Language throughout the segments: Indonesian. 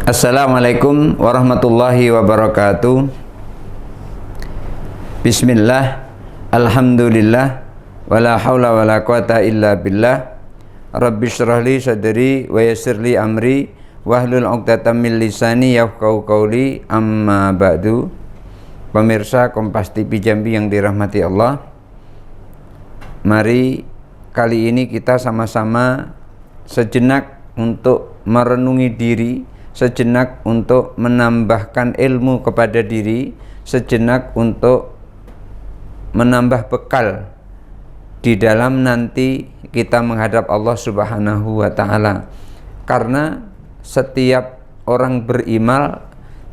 Assalamualaikum warahmatullahi wabarakatuh. Bismillah, alhamdulillah, wala haula wala quwata illa billah. Rabbi syrahli sadri wa yassirli amri wahlul 'uqdatam min lisani yafqahu qawli, amma ba'du. Pemirsa Kompas TV Jambi yang dirahmati Allah, mari kali ini kita sama-sama sejenak untuk merenungi diri, sejenak untuk menambahkan ilmu kepada diri, sejenak untuk menambah bekal di dalam nanti kita menghadap Allah Subhanahu wa ta'ala. Karena setiap orang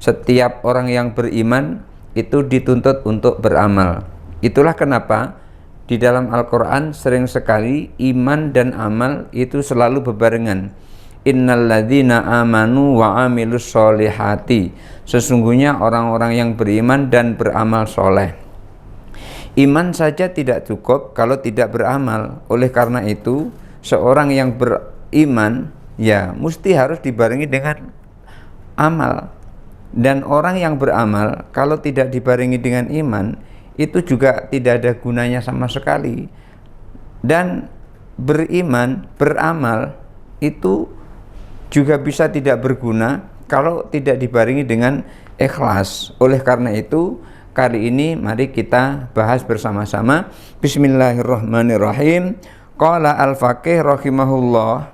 setiap orang yang beriman itu dituntut untuk beramal. Itulah kenapa di dalam Al-Quran sering sekali iman dan amal itu selalu bebarengan. Innalladzina amanu wa amilus solihati. Sesungguhnya orang-orang yang beriman dan beramal soleh. Iman saja tidak cukup kalau tidak beramal. Oleh karena itu, seorang yang beriman ya mesti harus dibarengi dengan amal. Dan orang yang beramal kalau tidak dibarengi dengan iman, itu juga tidak ada gunanya sama sekali. Dan beriman, beramal itu juga bisa tidak berguna kalau tidak dibarengi dengan ikhlas. Oleh karena itu, kali ini mari kita bahas bersama-sama. Bismillahirrahmanirrahim. Qala al-faqih rahimahullah.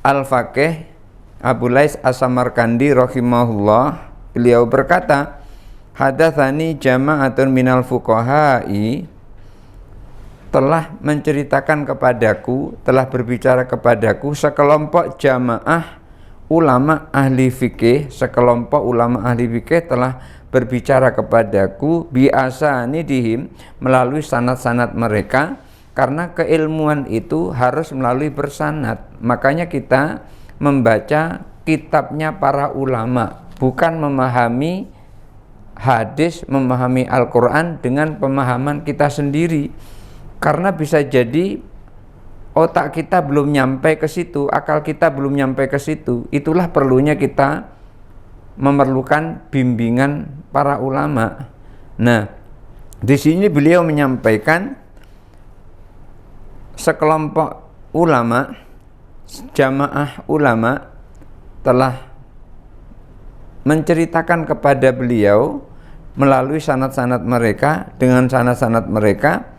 Al-faqih Abu Lais As-Samarkandi rahimahullah, beliau berkata, hadatsani jama'atun minal fuqaha'i, telah menceritakan kepadaku, telah berbicara kepadaku sekelompok jamaah ulama ahli fikih, sekelompok ulama ahli fikih telah berbicara kepadaku biasanidihim, melalui sanad-sanad mereka, karena keilmuan itu harus melalui bersanad. Makanya kita membaca kitabnya para ulama, bukan memahami hadis, memahami Al-Quran dengan pemahaman kita sendiri. Karena bisa jadi otak kita belum nyampe ke situ, akal kita belum nyampe ke situ. Itulah perlunya kita memerlukan bimbingan para ulama. Nah, di sini beliau menyampaikan sekelompok ulama, jamaah ulama telah menceritakan kepada beliau melalui sanad-sanad mereka, dengan sanad-sanad mereka,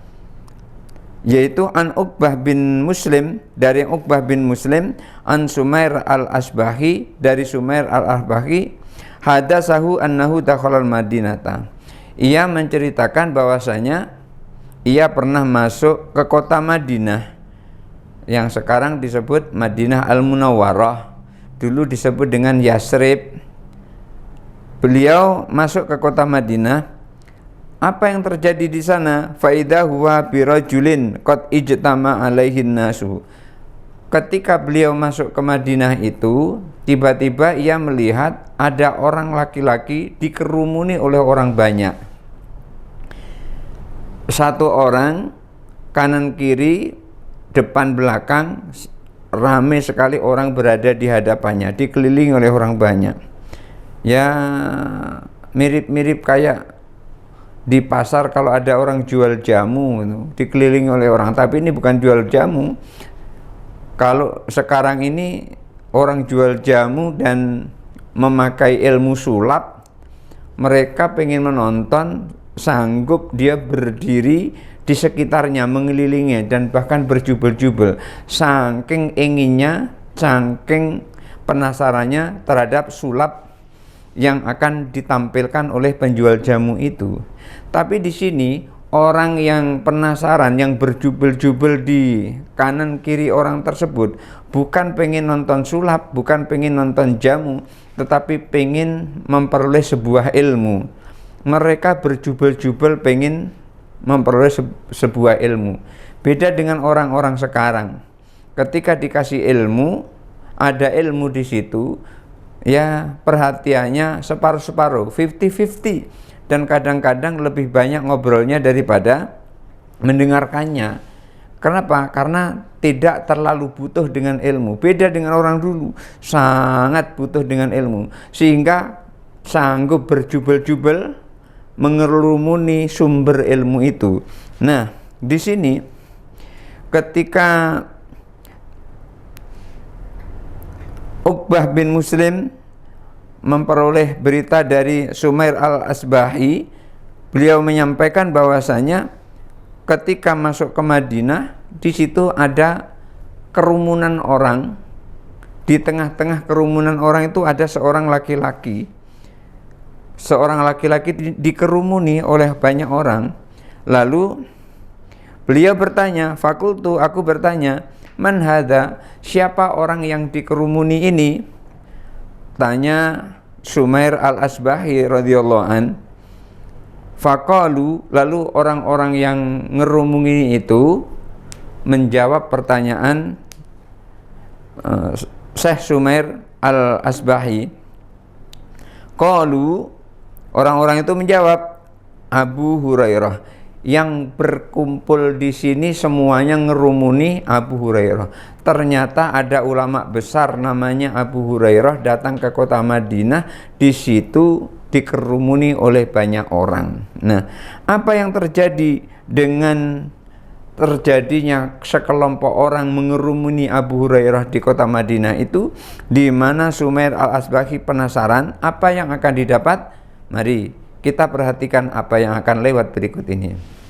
yaitu an Uqbah bin Muslim, dari Uqbah bin Muslim, an Sumair al-Asbahi, dari Sumair al-Asbahi, hadasahu annahu dakhalal Madinata. Ia menceritakan bahwasanya ia pernah masuk ke kota Madinah yang sekarang disebut Madinah Al-Munawwarah, dulu disebut dengan Yasrib. Beliau masuk ke kota Madinah. Apa yang terjadi di sana? Faida huwa birajulin qad ijtama alaihin nasu. Ketika beliau masuk ke Madinah itu, tiba-tiba ia melihat ada orang laki-laki dikerumuni oleh orang banyak. Satu orang, kanan kiri, depan belakang, ramai sekali orang berada di hadapannya, dikelilingi oleh orang banyak. Ya mirip-mirip kayak di pasar kalau ada orang jual jamu gitu, dikelilingi oleh orang, tapi ini bukan jual jamu. Kalau sekarang ini orang jual jamu dan memakai ilmu sulap, mereka pengen menonton, sanggup dia berdiri di sekitarnya, mengelilingi dan bahkan berjubel-jubel, saking inginnya, saking penasarannya terhadap sulap yang akan ditampilkan oleh penjual jamu itu. Tapi di sini orang yang penasaran, yang berjubel-jubel di kanan kiri orang tersebut, bukan pengen nonton sulap, bukan pengen nonton jamu, tetapi pengen memperoleh sebuah ilmu. Mereka berjubel-jubel pengen memperoleh sebuah ilmu. Beda dengan orang-orang sekarang. Ketika dikasih ilmu, ada ilmu di situ, ya perhatiannya separuh-separuh, 50-50, dan kadang-kadang lebih banyak ngobrolnya daripada mendengarkannya. Kenapa? Karena tidak terlalu butuh dengan ilmu. Beda dengan orang dulu, sangat butuh dengan ilmu, sehingga sanggup berjubel-jubel mengerumuni sumber ilmu itu. Nah, di sini ketika Uqbah bin Muslim memperoleh berita dari Sumair al-Asbahi, beliau menyampaikan bahwasanya ketika masuk ke Madinah, di situ ada kerumunan orang. Di tengah-tengah kerumunan orang itu ada seorang laki-laki. Seorang laki-laki dikerumuni oleh banyak orang. Lalu beliau bertanya, fakultu, aku bertanya, man hadza, siapa orang yang dikerumuni ini? Tanya Sumair al-Asbahi radhiyallahu an. Faqalu, lalu orang-orang yang ngerumuni itu menjawab pertanyaan Syekh Sumair al-Asbahi. Qalu, orang-orang itu menjawab, Abu Hurairah. Yang berkumpul di sini semuanya ngerumuni Abu Hurairah. Ternyata ada ulama besar namanya Abu Hurairah datang ke kota Madinah, di situ dikerumuni oleh banyak orang. Nah, apa yang terjadi dengan terjadinya sekelompok orang mengerumuni Abu Hurairah di kota Madinah itu, di mana Sumair al-Asbahi penasaran apa yang akan didapat? Mari kita perhatikan apa yang akan lewat berikut ini.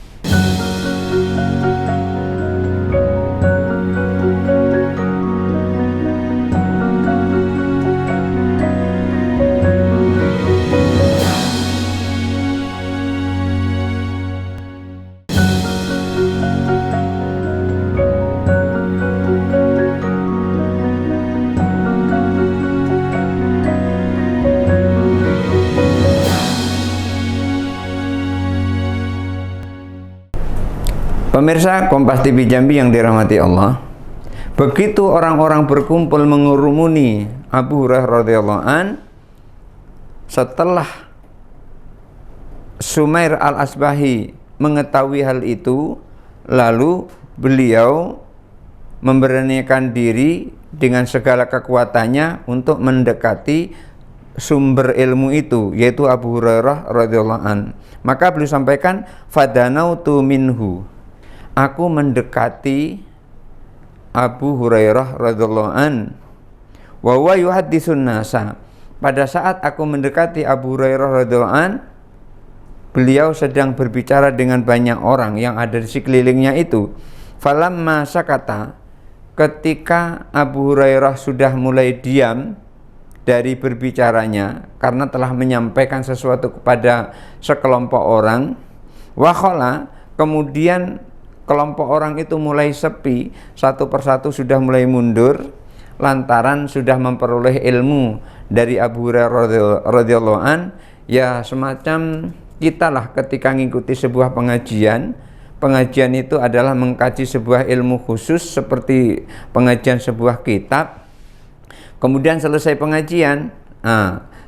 Pemirsa Kompas TV Jambi yang dirahmati Allah, begitu orang-orang berkumpul mengerumuni Abu Hurairah radhiyallahu an, setelah Sumair al-Asbahi mengetahui hal itu, lalu beliau memberanikan diri dengan segala kekuatannya untuk mendekati sumber ilmu itu, yaitu Abu Hurairah radhiyallahu an. Maka beliau sampaikan, fadanautu minhu, aku mendekati Abu Hurairah radhiyallahu an, wa huwa yuhadditsun nasa. Pada saat aku mendekati Abu Hurairah radhiyallahu an, beliau sedang berbicara dengan banyak orang yang ada di sekelilingnya itu. Falamma sakata, ketika Abu Hurairah sudah mulai diam dari berbicaranya karena telah menyampaikan sesuatu kepada sekelompok orang, wa khala, kemudian kelompok orang itu mulai sepi, satu persatu sudah mulai mundur lantaran sudah memperoleh ilmu dari Abu Hurairah radhiyallahu an. Ya, semacam kita lah ketika mengikuti sebuah pengajian itu adalah mengkaji sebuah ilmu khusus seperti pengajian sebuah kitab. Kemudian selesai pengajian,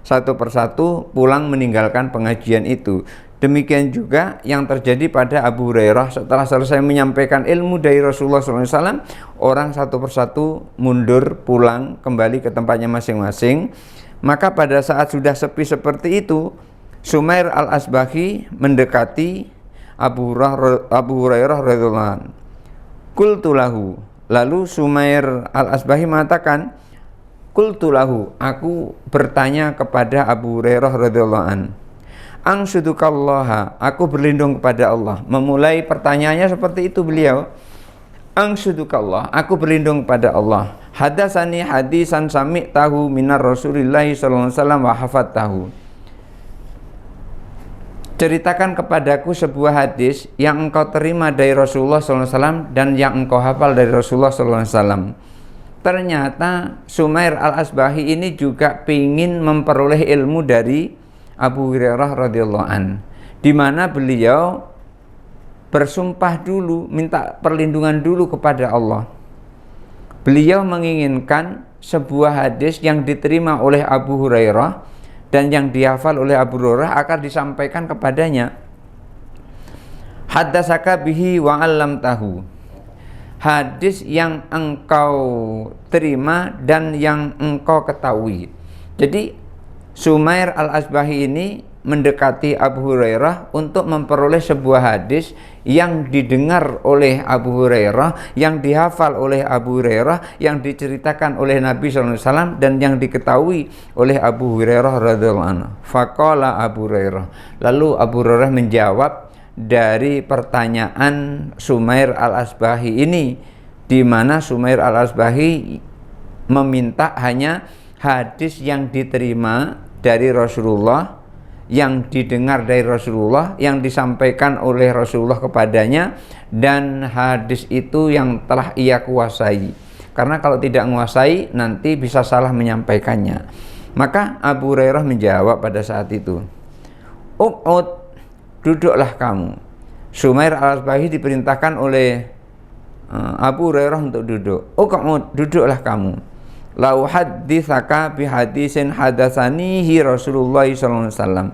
satu persatu pulang meninggalkan pengajian itu. Demikian juga yang terjadi pada Abu Hurairah. Setelah selesai menyampaikan ilmu dari Rasulullah SAW, orang satu persatu mundur pulang kembali ke tempatnya masing-masing. Maka pada saat sudah sepi seperti itu, Sumair al-Asbahi mendekati Abu Hurairah radhiyallahu anhu. Qultu lahu, lalu Sumair al-Asbahi mengatakan, qultu lahu, aku bertanya kepada Abu Hurairah radhiyallahu anhu, Angsudukallaha, aku berlindung kepada Allah. Memulai pertanyaannya seperti itu beliau. Angsudukallah, aku berlindung kepada Allah. Hadasani hadisan sami'tahu minar Rasulillahi sallallahu alaihi wasallam wa hafadtahu. Ceritakan kepadaku sebuah hadis yang engkau terima dari Rasulullah sallallahu alaihi wasallam dan yang engkau hafal dari Rasulullah sallallahu alaihi wasallam. Ternyata Sumair al-Asbahi ini juga ingin memperoleh ilmu dari Abu Hurairah radhiyallahu an, di mana beliau bersumpah dulu, minta perlindungan dulu kepada Allah. Beliau menginginkan sebuah hadis yang diterima oleh Abu Hurairah dan yang dihafal oleh Abu Hurairah akan disampaikan kepadanya. Haddasaka bihi wa 'allamtahu. hadis yang engkau terima dan yang engkau ketahui. Jadi Sumair al-Asbahi ini mendekati Abu Hurairah untuk memperoleh sebuah hadis yang didengar oleh Abu Hurairah, yang dihafal oleh Abu Hurairah, yang diceritakan oleh Nabi SAW dan yang diketahui oleh Abu Hurairah radhiyallahu anhu. Faqala Abu Hurairah, lalu Abu Hurairah menjawab dari pertanyaan Sumair al-Asbahi ini, di mana Sumair al-Asbahi meminta hanya hadis yang diterima dari Rasulullah, yang didengar dari Rasulullah, yang disampaikan oleh Rasulullah kepadanya, dan hadis itu yang telah ia kuasai. Karena kalau tidak menguasai nanti bisa salah menyampaikannya. Maka Abu Hurairah menjawab pada saat itu, "Uqud, duduklah kamu." Sumair al-Asbahi diperintahkan oleh Abu Hurairah untuk duduk. "Uqud, duduklah kamu. Lau haditsaka bihadisin hadatsanihi Rasulullah sallallahu alaihi wasallam."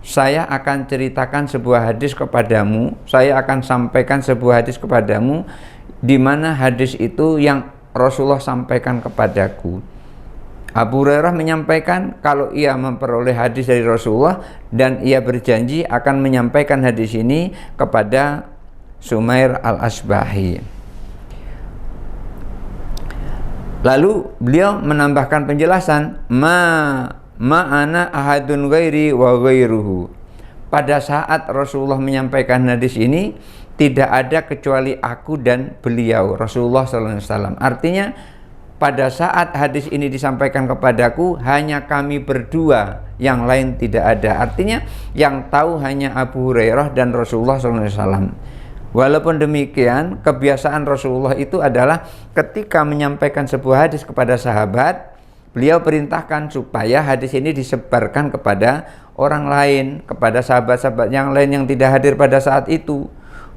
Saya akan ceritakan sebuah hadis kepadamu, saya akan sampaikan sebuah hadis kepadamu, di mana hadis itu yang Rasulullah sampaikan kepadaku. Abu Hurairah menyampaikan kalau ia memperoleh hadis dari Rasulullah, dan ia berjanji akan menyampaikan hadis ini kepada Sumair al-Asbahi. Lalu beliau menambahkan penjelasan, ma'ana ahadun ghairi wa ghairuhu. Pada saat Rasulullah menyampaikan hadis ini, tidak ada kecuali aku dan beliau, Rasulullah SAW. Artinya pada saat hadis ini disampaikan kepadaku, hanya kami berdua, yang lain tidak ada. Artinya yang tahu hanya Abu Hurairah dan Rasulullah SAW. Walaupun demikian, kebiasaan Rasulullah itu adalah ketika menyampaikan sebuah hadis kepada sahabat, beliau perintahkan supaya hadis ini disebarkan kepada orang lain, kepada sahabat-sahabat yang lain yang tidak hadir pada saat itu.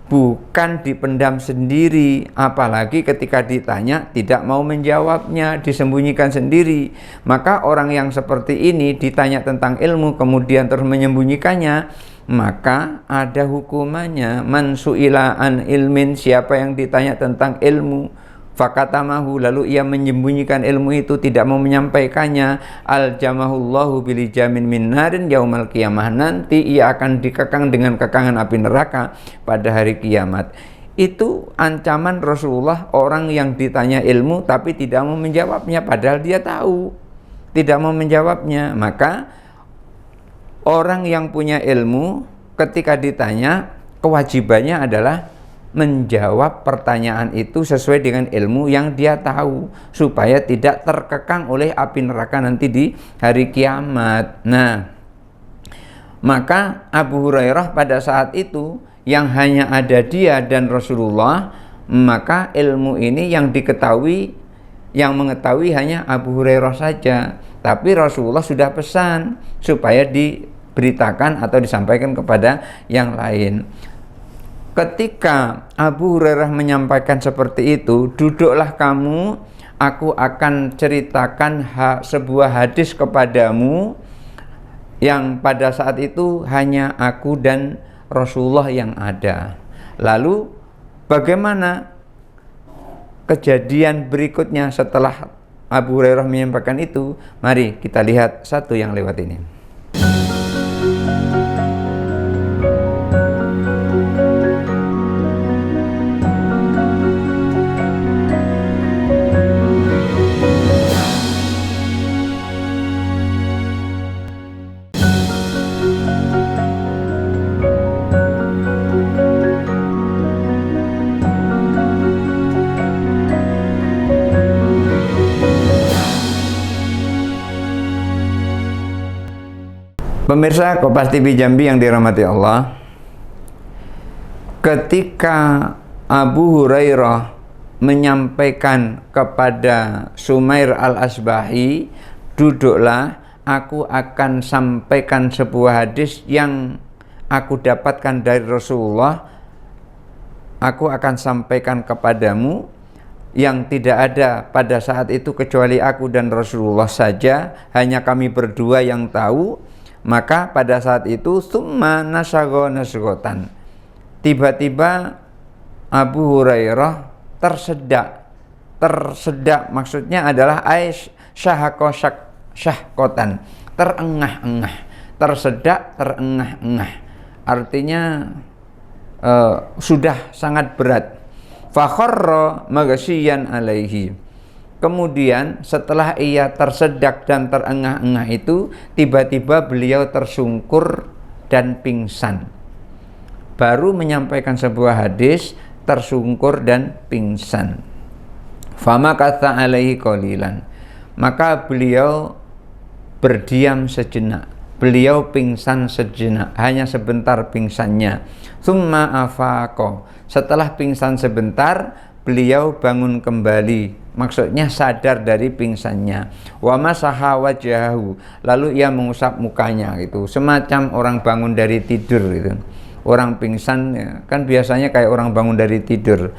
Bukan dipendam sendiri, apalagi ketika ditanya tidak mau menjawabnya, disembunyikan sendiri. Maka orang yang seperti ini ditanya tentang ilmu kemudian terus menyembunyikannya, maka ada hukumannya. Man su'ila an ilmin, siapa yang ditanya tentang ilmu fakatamahu, lalu ia menyembunyikan ilmu itu, tidak mau menyampaikannya, aljamahullahu bilijamin min narin yaumal qiyamah, nanti ia akan dikekang dengan kekangan api neraka pada hari kiamat. Itu ancaman Rasulullah, orang yang ditanya ilmu tapi tidak mau menjawabnya padahal dia tahu, tidak mau menjawabnya. Maka orang yang punya ilmu ketika ditanya, kewajibannya adalah menjawab pertanyaan itu sesuai dengan ilmu yang dia tahu, supaya tidak terkekang oleh api neraka nanti di hari kiamat. Nah, maka Abu Hurairah pada saat itu yang hanya ada dia dan Rasulullah, maka ilmu ini yang diketahui, yang mengetahui hanya Abu Hurairah saja. Tapi Rasulullah sudah pesan supaya diberitakan atau disampaikan kepada yang lain. Ketika Abu Hurairah menyampaikan seperti itu, duduklah kamu, aku akan ceritakan sebuah hadis kepadamu yang pada saat itu hanya aku dan Rasulullah yang ada. Lalu bagaimana kejadian berikutnya setelah Abu Hurairah menyampaikan itu? Mari kita lihat satu yang lewat ini. Pemirsa Kompas TV Jambi yang dirahmati Allah, ketika Abu Hurairah menyampaikan kepada Sumair al-Asbahi, duduklah, aku akan sampaikan sebuah hadis yang aku dapatkan dari Rasulullah, aku akan sampaikan kepadamu, yang tidak ada pada saat itu kecuali aku dan Rasulullah saja, hanya kami berdua yang tahu. Maka pada saat itu summa nasagho nasgotan, tiba-tiba Abu Hurairah tersedak maksudnya adalah syahkotan, terengah-engah, tersedak, terengah-engah, artinya sudah sangat berat. Fakharra maghsyiyan alaihi. Kemudian setelah ia tersedak dan terengah-engah itu, tiba-tiba beliau tersungkur dan pingsan. Baru menyampaikan sebuah hadis, tersungkur dan pingsan. Famakatha alaihi qalilan. Maka beliau berdiam sejenak. Beliau pingsan sejenak, hanya sebentar pingsannya. Tsumma afaqa. Setelah pingsan sebentar, beliau bangun kembali. Maksudnya sadar dari pingsannya. Wa masaha wajahu. Lalu ia mengusap mukanya gitu. Semacam orang bangun dari tidur gitu. Orang pingsan ya, kan biasanya kayak orang bangun dari tidur.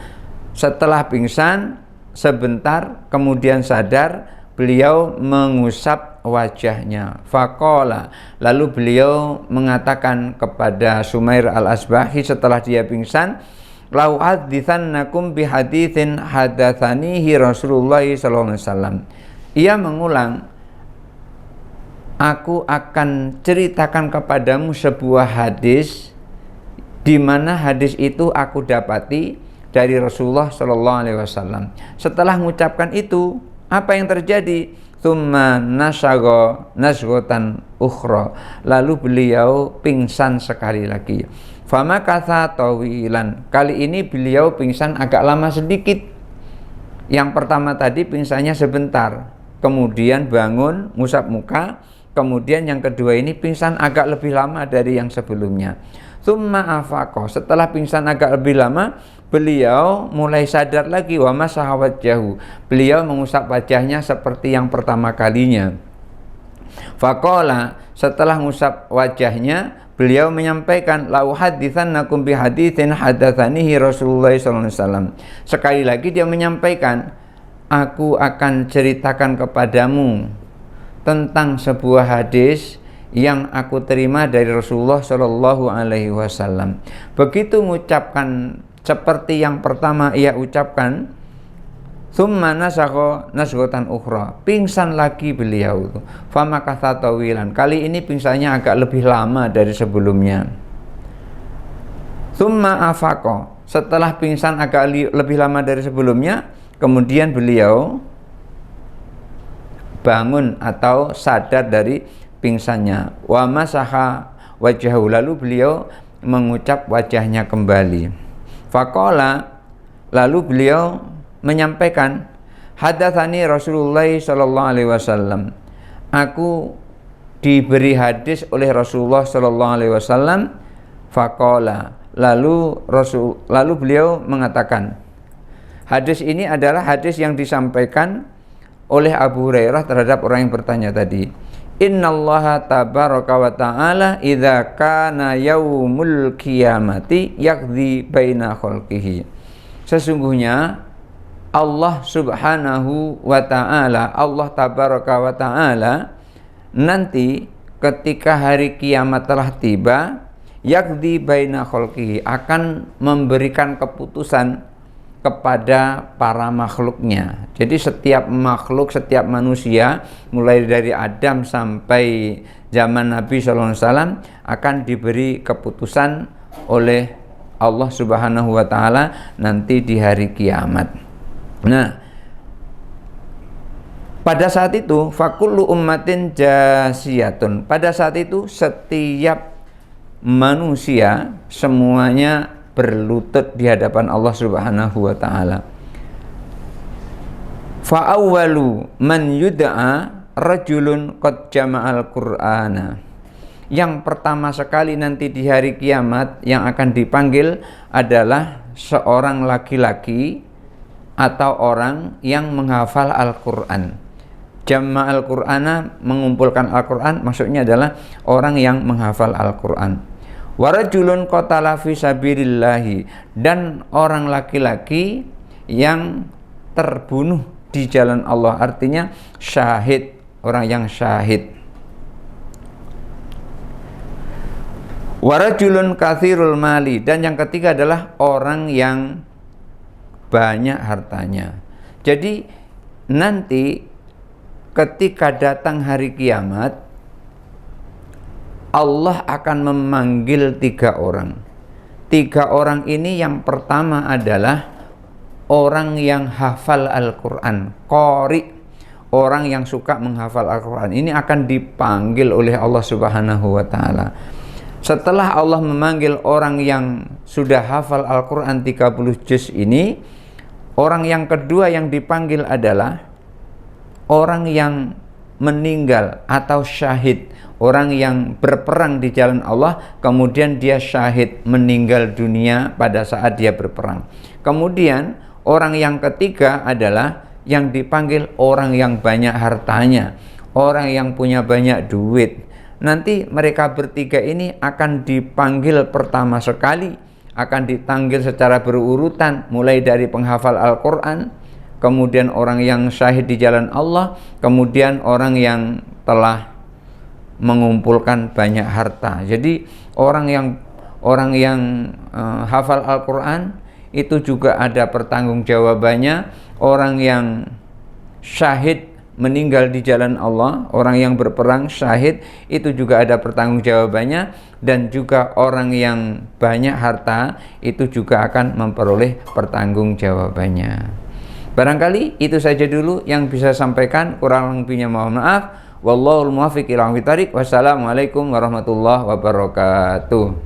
Setelah pingsan sebentar kemudian sadar, beliau mengusap wajahnya. Faqala, lalu beliau mengatakan kepada Sumair al-Asbahi setelah dia pingsan, lau haditsannakum bihaditsin hadatsanihi Rasulullah sallallahu alaihi wasallam. Ia mengulang, aku akan ceritakan kepadamu sebuah hadis di mana hadis itu aku dapati dari Rasulullah sallallahu alaihi wasallam. Setelah mengucapkan itu, apa yang terjadi? Tsumma nasghatan ukhra. Lalu beliau pingsan sekali lagi. Famakatha tawilan. Kali ini beliau pingsan agak lama sedikit. Yang pertama tadi pingsannya sebentar, kemudian bangun, ngusap muka. Kemudian yang kedua ini pingsan agak lebih lama dari yang sebelumnya. Tsumma afaqa. Setelah pingsan agak lebih lama, beliau mulai sadar lagi. Wa masaha wajhahu. Beliau mengusap wajahnya seperti yang pertama kalinya. Faqala, setelah mengusap wajahnya, beliau menyampaikan, lau haditsannakum bihaditsin hadatsanihi Rasulullah sallallahu alaihi wasallam. Sekali lagi dia menyampaikan, aku akan ceritakan kepadamu tentang sebuah hadis yang aku terima dari Rasulullah sallallahu alaihi wasallam. Begitu mengucapkan seperti yang pertama ia ucapkan, tsumma nasghatan ukhra. Pingsan lagi beliau itu. Famakatha tawilan. Kali ini pingsannya agak lebih lama dari sebelumnya. Tsumma afaqa. Setelah pingsan agak lebih lama dari sebelumnya, kemudian beliau bangun atau sadar dari pingsannya. Wa masaha wajhahu. Lalu beliau mengucap wajahnya kembali. Faqala, lalu beliau menyampaikan, hadatsani Rasulullah sallallahu alaihi wasallam. Aku diberi hadis oleh Rasulullah sallallahu alaihi wasallam. Faqala, lalu beliau mengatakan, hadis ini adalah hadis yang disampaikan oleh Abu Hurairah terhadap orang yang bertanya tadi. Innallaha tabaraka wa ta'ala idza kana yaumul qiyamati yaqdi baina khalqihi. Sesungguhnya Allah subhanahu wa ta'ala, Allah tabaraka wa ta'ala, nanti ketika hari kiamat telah tiba, yaqdi baina khalqihi, akan memberikan keputusan kepada para makhluknya. Jadi setiap makhluk, setiap manusia, mulai dari Adam sampai zaman Nabi SAW, akan diberi keputusan oleh Allah subhanahu wa ta'ala nanti di hari kiamat. Nah, pada saat itu fakullu ummatin jasiyatun. Pada saat itu setiap manusia semuanya berlutut di hadapan Allah subhanahu wa ta'ala. Fa'awwalu man yud'a rajulun qad jama'al qur'ana. Yang pertama sekali nanti di hari kiamat yang akan dipanggil adalah seorang laki-laki atau orang yang menghafal Al-Qur'an. Jama'al qur'ana, mengumpulkan Al-Qur'an, maksudnya adalah orang yang menghafal Al-Qur'an. Warajulun qatala fi sabilillahi, dan orang laki-laki yang terbunuh di jalan Allah, artinya syahid, orang yang syahid. Warajulun katsirul mali, dan yang ketiga adalah orang yang banyak hartanya. Jadi nanti ketika datang hari kiamat, Allah akan memanggil 3 orang. 3 orang ini yang pertama adalah orang yang hafal Al-Quran, qari, orang yang suka menghafal Al-Quran. Ini akan dipanggil oleh Allah Subhanahu wa Ta'ala. Setelah Allah memanggil orang yang sudah hafal Al-Quran 30 juz ini, orang yang kedua yang dipanggil adalah orang yang meninggal atau syahid, orang yang berperang di jalan Allah, kemudian dia syahid, meninggal dunia pada saat dia berperang. Kemudian orang yang ketiga adalah yang dipanggil orang yang banyak hartanya, orang yang punya banyak duit. Nanti mereka bertiga ini akan dipanggil pertama sekali, akan dipanggil secara berurutan, mulai dari penghafal Al-Quran, kemudian orang yang syahid di jalan Allah, kemudian orang yang telah mengumpulkan banyak harta. Jadi orang yang hafal Al-Quran itu juga ada pertanggungjawabannya. Orang yang syahid meninggal di jalan Allah, orang yang berperang syahid itu juga ada pertanggungjawabannya, dan juga orang yang banyak harta itu juga akan memperoleh pertanggungjawabannya. Barangkali itu saja dulu yang bisa sampaikan, kurang lebihnya mohon maaf. Wallahul muwaffiq ila aqwamit thoriq. Wassalamualaikum warahmatullahi wabarakatuh.